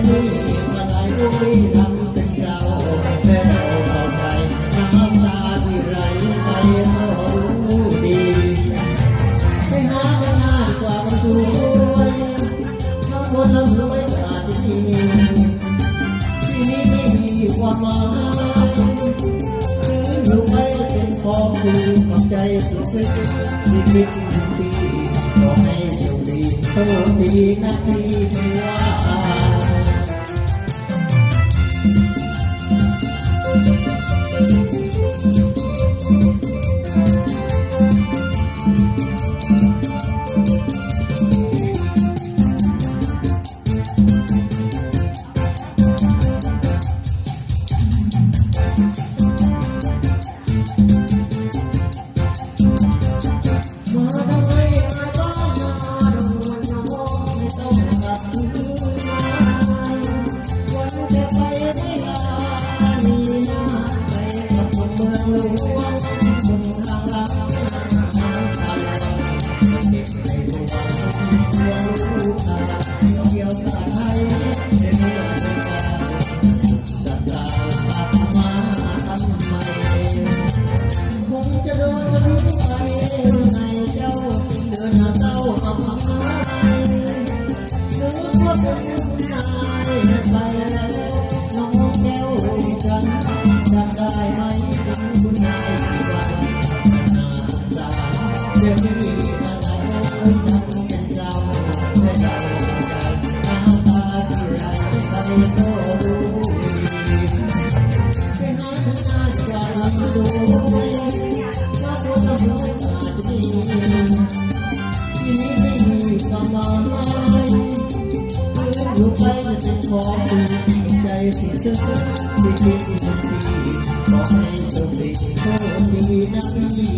นี้มาหลายผู้ที่ทำเป็นเราแม่เราเข้าใจน้ำตาที่ไหลไปก็รู้ดีไปหาไม่นานกว่ามันสวยทั้งคนทั้งรวยอาจจะดีที่นี้ไม่มีความหมายรู้ไหมเป็นของดีกับใจสุดซึ้งที่คิดดีขอให้โชคดีโชคดีนะพี่ไม่ว่ารู้ไปจะเป็นของดีใจสิ่งเธอที่คิดดีขอให้โชคดีโชคดีนะพี่